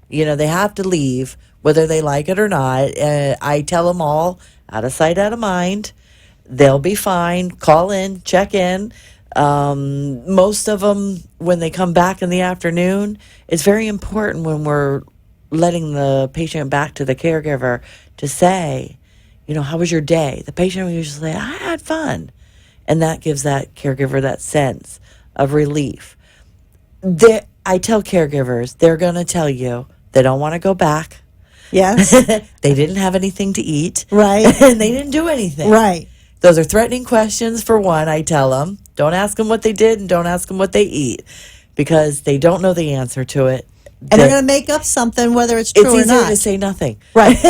They have to leave, whether they like it or not. I tell them all, out of sight, out of mind. They'll be fine. Call in, check in. Most of them, when they come back in the afternoon, it's very important when we're letting the patient back to the caregiver to say, how was your day? The patient will usually say, I had fun. And that gives that caregiver that sense of relief. I tell caregivers, they're going to tell you they don't want to go back. Yes. They didn't have anything to eat. Right. And they didn't do anything. Right. Those are threatening questions, for one, I tell them. Don't ask them what they did, and don't ask them what they eat, because they don't know the answer to it. And they're going to make up something, whether it's true or It's easier not. to say nothing. Right.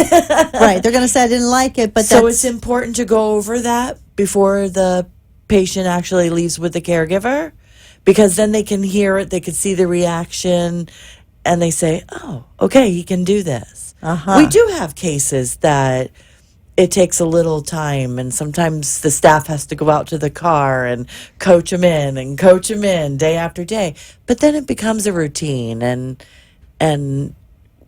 Right. They're going to say, I didn't like it, but So it's important to go over that before the patient actually leaves with the caregiver, because then they can hear it, they can see the reaction, and they say, oh, okay, he can do this. We do have cases that it takes a little time, and sometimes the staff has to go out to the car and coach them in day after day. But then it becomes a routine, and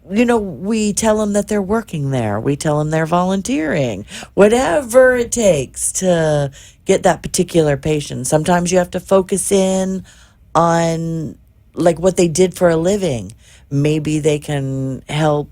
we tell them that they're working there. We tell them they're volunteering, whatever it takes to get that particular patient. Sometimes you have to focus in on like what they did for a living. Maybe they can help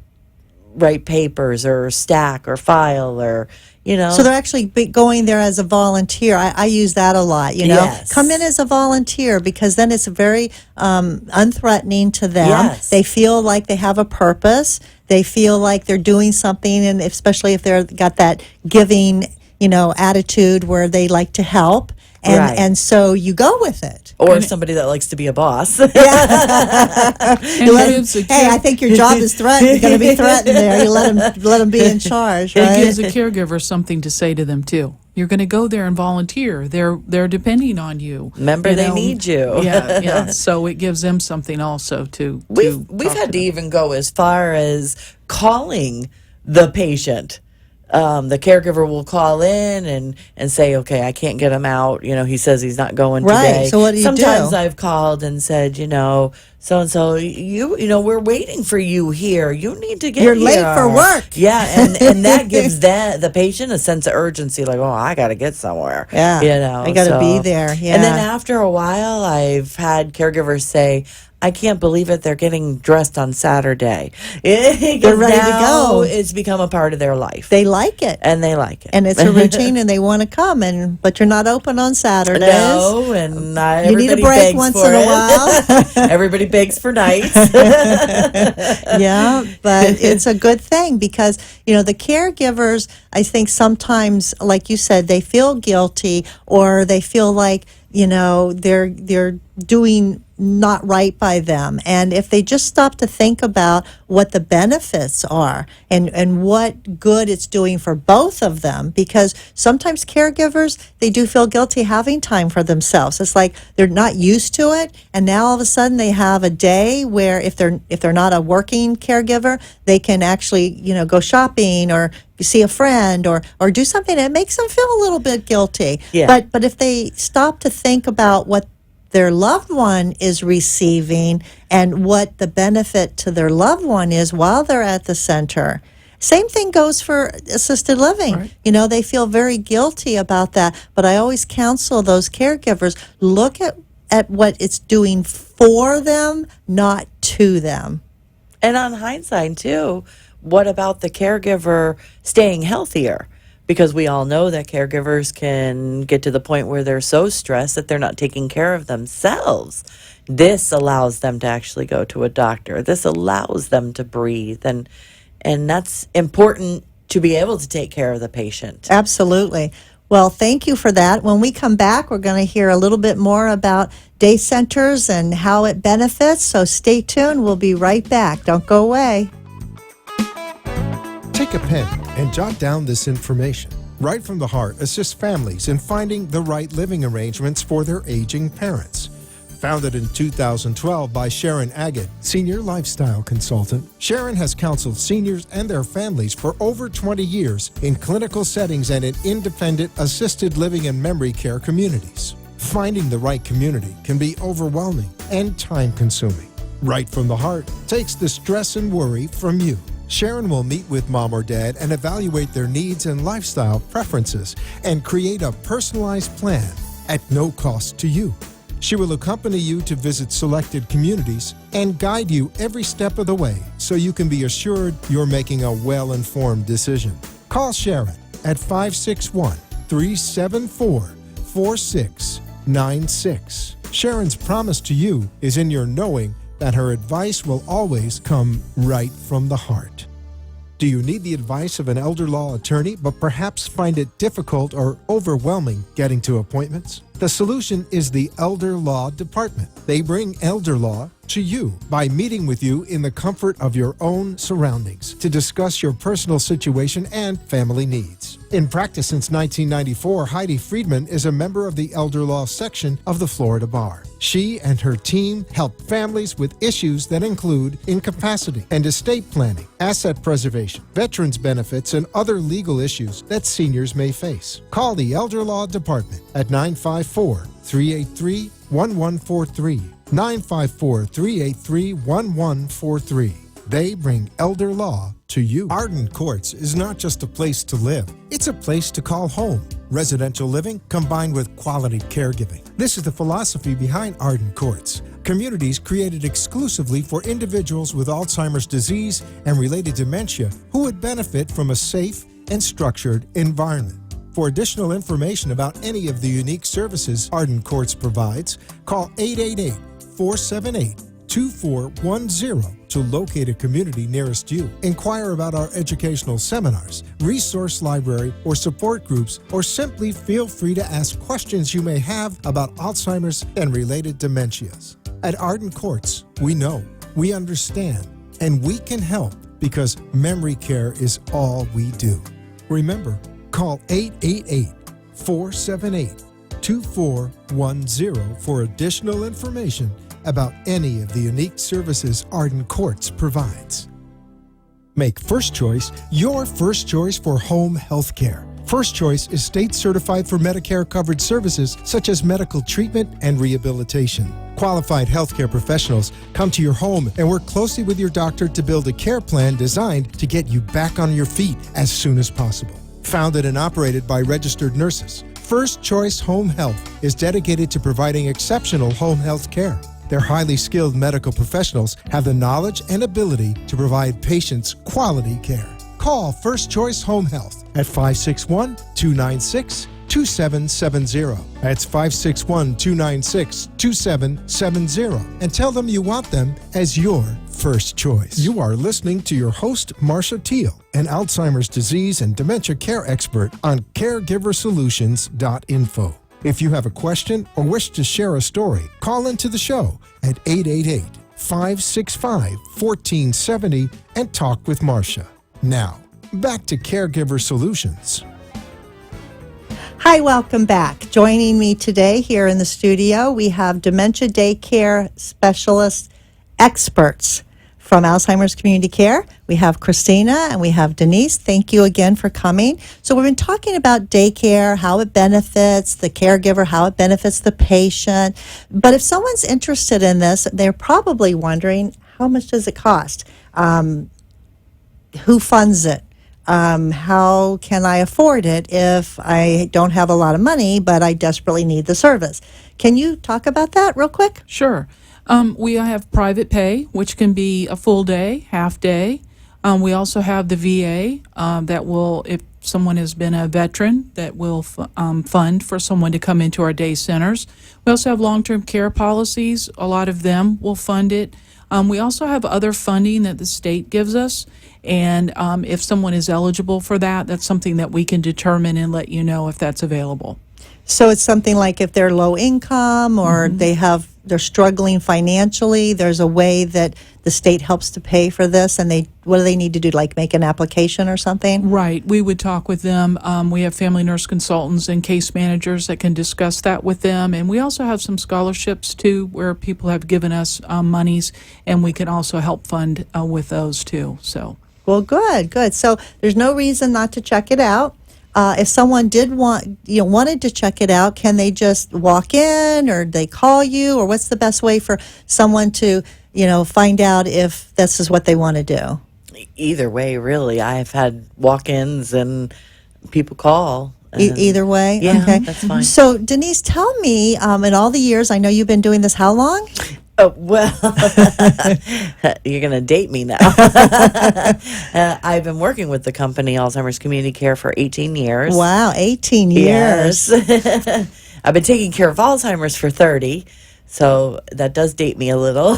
write papers or stack or file, or So they're actually going there as a volunteer. I use that a lot, Yes. Come in as a volunteer, because then it's very unthreatening to them. Yes. They feel like they have a purpose. They feel like they're doing something, and especially if they're got that giving, attitude where they like to help. And, Right. and so you go with it. or somebody that likes to be a boss. And Let 'em- hey, I think your job is going to be threatened there. You let them be in charge, It right? gives a caregiver something to say to them too. You're going to go there and volunteer. They're depending on you. Remember, they need you. Yeah. So it gives them something also to. We've talk had to them. even go as far as calling the patient. The caregiver will call in and say, okay, I can't get him out. He says he's not going Right, today. so what do you Sometimes do? I've called and said, so-and-so, we're waiting for you here. You need to get You're here. late for work. Yeah, and that gives the patient a sense of urgency, like, oh, I got to get somewhere. Yeah, I gotta be there, yeah. And then after a while, I've had caregivers say, I can't believe it. They're getting dressed on Saturday. They're ready to go. It's become a part of their life. They like it. And they like it. And it's a routine, and they want to come, but you're not open on Saturdays. No, and not You need a everybody break begs once for in a it. while. Everybody begs for nights. Yeah, but it's a good thing because, the caregivers, I think sometimes, like you said, they feel guilty, or they feel like, they're doing not right by them. And if they just stop to think about what the benefits are and what good it's doing for both of them, because sometimes caregivers, they do feel guilty having time for themselves. It's like they're not used to it, and now all of a sudden they have a day where if they're not a working caregiver, they can actually, go shopping or see a friend or do something that makes them feel a little bit guilty. Yeah. But if they stop to think about what their loved one is receiving and what the benefit to their loved one is while they're at the center. Same thing goes for assisted living. Right. They feel very guilty about that. But I always counsel those caregivers, look at what it's doing for them, not to them. And on hindsight, too, what about the caregiver staying healthier? Because we all know that caregivers can get to the point where they're so stressed that they're not taking care of themselves. This allows them to actually go to a doctor. This allows them to breathe. And that's important to be able to take care of the patient. Absolutely. Well, thank you for that. When we come back, we're going to hear a little bit more about day centers and how it benefits. So stay tuned. We'll be right back. Don't go away. Take a pen and jot down this information. Right from the Heart assists families in finding the right living arrangements for their aging parents. Founded in 2012 by Sharon Agate, Senior Lifestyle Consultant, Sharon has counseled seniors and their families for over 20 years in clinical settings and in independent assisted living and memory care communities. Finding the right community can be overwhelming and time-consuming. Right from the Heart takes the stress and worry from you. Sharon will meet with mom or dad and evaluate their needs and lifestyle preferences and create a personalized plan at no cost to you. She will accompany you to visit selected communities and guide you every step of the way so you can be assured you're making a well-informed decision. Call Sharon at 561-374-4696. Sharon's promise to you is in your knowing that her advice will always come right from the heart. Do you need the advice of an elder law attorney but perhaps find it difficult or overwhelming getting to appointments? The solution is the Elder Law Department. They bring elder law to you by meeting with you in the comfort of your own surroundings to discuss your personal situation and family needs. In practice since 1994, Heidi Friedman is a member of the Elder Law section of the Florida Bar. She and her team help families with issues that include incapacity and estate planning, asset preservation, veterans benefits, and other legal issues that seniors may face. Call the Elder Law Department at 954-383-1143. 954-383-1143. They bring elder law to you. Arden Courts is not just a place to live. It's a place to call home. Residential living combined with quality caregiving. This is the philosophy behind Arden Courts. Communities created exclusively for individuals with Alzheimer's disease and related dementia who would benefit from a safe and structured environment. For additional information about any of the unique services Arden Courts provides, call 888-478-2410 to locate a community nearest you. Inquire about our educational seminars, resource library, or support groups, or simply feel free to ask questions you may have about Alzheimer's and related dementias. At Arden Courts, we know, we understand, and we can help because memory care is all we do. Remember, call 888-478-2410 for additional information about any of the unique services Arden Courts provides. Make First Choice your first choice for home health care. First Choice is state certified for Medicare covered services such as medical treatment and rehabilitation. Qualified healthcare professionals come to your home and work closely with your doctor to build a care plan designed to get you back on your feet as soon as possible. Founded and operated by registered nurses, First Choice Home Health is dedicated to providing exceptional home health care. Their highly skilled medical professionals have the knowledge and ability to provide patients quality care. Call First Choice Home Health at 561-296-2770. That's 561-296-2770. And tell them you want them as your first choice. You are listening to your host, Marcia Teele, an Alzheimer's disease and dementia care expert on CareGiverSolutions.info. If you have a question or wish to share a story, call into the show at 888-565-1470 and talk with Marcia. Now, back to Caregiver Solutions. Hi, welcome back. Joining me today here in the studio, we have dementia daycare specialist experts from Alzheimer's Community Care. We have Christina and we have Denise. Thank you again for coming. So we've been talking about daycare, how it benefits the caregiver, how it benefits the patient. But if someone's interested in this, they're probably wondering, how much does it cost? Who funds it? How can I afford it if I don't have a lot of money, but I desperately need the service? Can you talk about that real quick? Sure. We have private pay, which can be a full day, half day. We also have the VA that will, if someone has been a veteran, that will fund for someone to come into our day centers. We also have long-term care policies. A lot of them will fund it. We also have other funding that the state gives us. And if someone is eligible for that, that's something that we can determine and let you know if that's available. So it's something like if they're low income or they're struggling financially, there's a way that the state helps to pay for this, and what do they need to do, like make an application or something? Right. We would talk with them. We have family nurse consultants and case managers that can discuss that with them. And we also have some scholarships, too, where people have given us monies, and we can also help fund with those, too. So. Well, good. So there's no reason not to check it out. If someone wanted to check it out, can they just walk in, or they call you, or what's the best way for someone to, find out if this is what they want to do? Either way, really. I've had walk-ins and people call. Either way? Yeah, okay. that's fine. So, Denise, tell me, in all the years, I know you've been doing this how long? Oh, well, you're going to date me now. I've been working with the company, Alzheimer's Community Care, for 18 years. Wow, 18 years. Yes. I've been taking care of Alzheimer's for 30, so that does date me a little.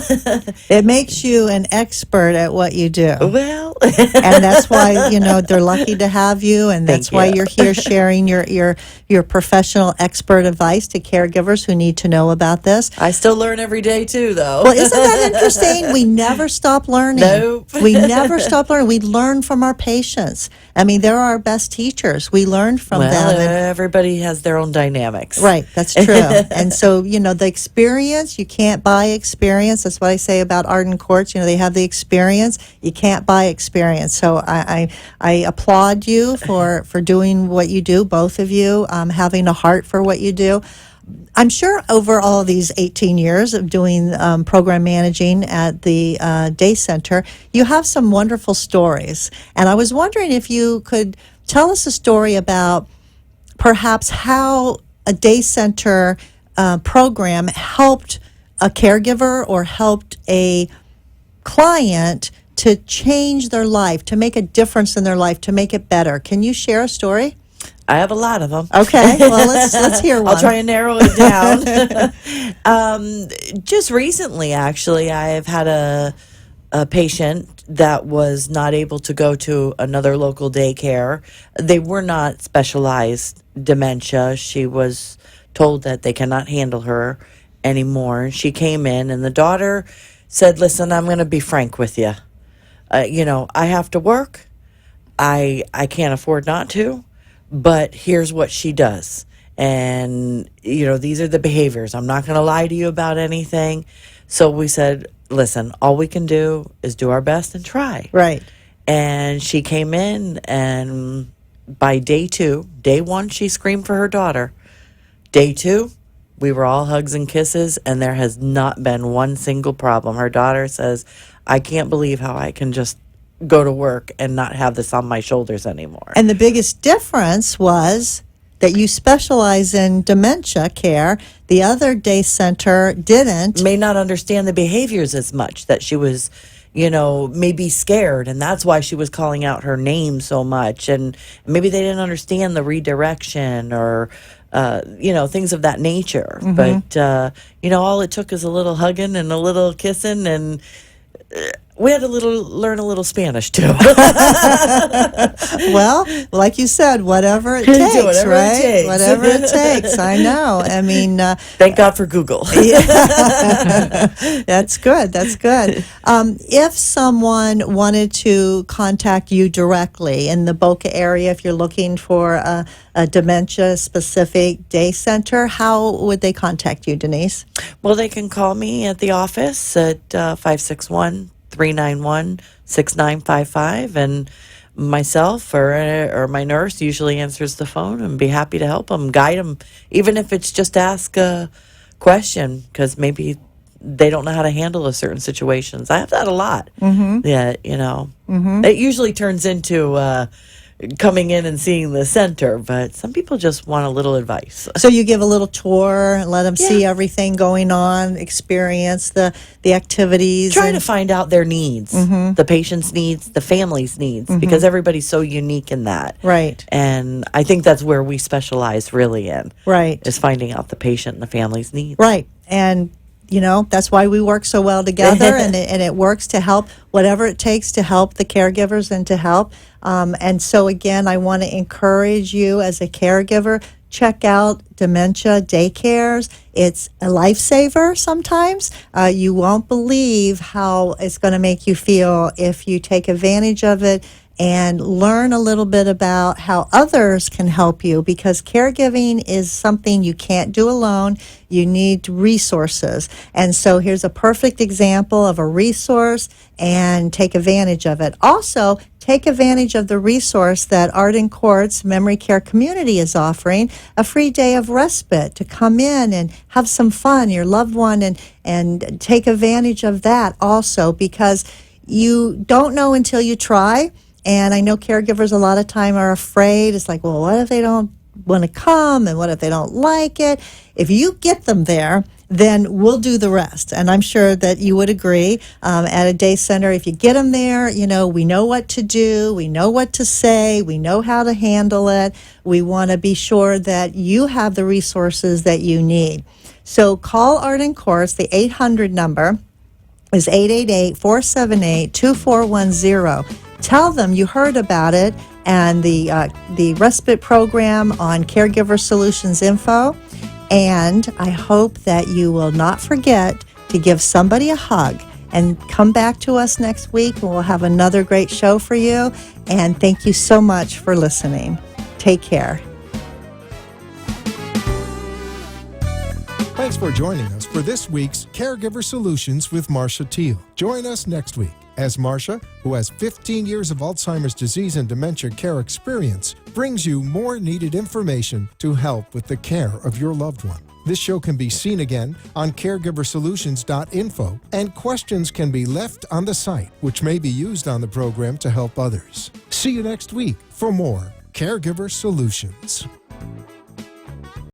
It makes you an expert at what you do. Well, and that's why, they're lucky to have you, and that's why you're here sharing your professional expert advice to caregivers who need to know about this. I still learn every day, too, though. Well, isn't that interesting? We never stop learning. Nope. We never stop learning. We learn from our patients. I mean, they're our best teachers. We learn from them. Everybody has their own dynamics. Right, that's true. And so, the experience, you can't buy experience. That's what I say about Arden Courts. They have the experience. You can't buy experience. So I applaud you for doing what you do, both of you, having a heart for what you do. I'm sure over all of these 18 years of doing program managing at the day center, you have some wonderful stories. And I was wondering if you could tell us a story about perhaps how a day center program helped a caregiver or helped a client to change their life, to make a difference in their life, to make it better. Can you share a story? I have a lot of them. Okay, well, let's hear one. I'll try and narrow it down. Just recently, actually, I've had a patient that was not able to go to another local daycare. They were not specialized dementia. She was told that they cannot handle her anymore. She came in, and the daughter said, "Listen, I'm going to be frank with you. I have to work. I can't afford not to. But here's what she does. And, these are the behaviors. I'm not going to lie to you about anything." So we said, listen, all we can do is do our best and try. Right. And she came in, and by day 1, she screamed for her daughter. Day 2, we were all hugs and kisses, and there has not been one single problem. Her daughter says, "I can't believe how I can just go to work and not have this on my shoulders anymore." And the biggest difference was that you specialize in dementia care. The other day center didn't. May not understand the behaviors as much, that she was, maybe scared, and that's why she was calling out her name so much. And maybe they didn't understand the redirection or, things of that nature. Mm-hmm. But, all it took is a little hugging and a little kissing, and We had to learn a little Spanish too. Well, like you said, whatever it Do takes, whatever it right? takes. Whatever it takes. I know. I mean, Thank God for Google. that's good. That's good. If someone wanted to contact you directly in the Boca area, if you're looking for a dementia-specific day center, how would they contact you, Denise? Well, they can call me at the office at 561-391-6955, and myself or my nurse usually answers the phone and be happy to help them, guide them, even if it's just ask a question because maybe they don't know how to handle a certain situations. I have that a lot. Yeah, it usually turns into coming in and seeing the center, but some people just want a little advice. So you give a little tour and let them see Yeah. everything going on, experience the activities. Try to and- find out their needs, the patient's needs, the family's needs, because everybody's so unique in that. Right. And I think that's where we specialize really in, Right. is finding out the patient and the family's needs. Right. And, that's why we work so well together, and it works to help whatever it takes to help the caregivers and to help. And so, again, I want to encourage you as a caregiver, check out dementia daycares. It's a lifesaver sometimes. You won't believe how it's going to make you feel if you take advantage of it and learn a little bit about how others can help you, because caregiving is something you can't do alone. You need resources. And so here's a perfect example of a resource, and take advantage of it. Also, take advantage of the resource that Arden Court's Memory Care Community is offering, a free day of respite to come in and have some fun, your loved one, and take advantage of that also, because you don't know until you try. And I know caregivers a lot of time are afraid. It's like, well, what if they don't want to come? And what if they don't like it? If you get them there, then we'll do the rest. And I'm sure that you would agree. At a day center, if you get them there, we know what to do. We know what to say. We know how to handle it. We want to be sure that you have the resources that you need. So call Arden Courts. The 800 number is 888-478-2410. Tell them you heard about it and the respite program on Caregiver Solutions Info. And I hope that you will not forget to give somebody a hug, and come back to us next week and we'll have another great show for you. And thank you so much for listening. Take care. Thanks for joining us for this week's Caregiver Solutions with Marcia Teele. Join us next week as Marcia, who has 15 years of Alzheimer's disease and dementia care experience, brings you more needed information to help with the care of your loved one. This show can be seen again on caregiversolutions.info, and questions can be left on the site, which may be used on the program to help others. See you next week for more Caregiver Solutions.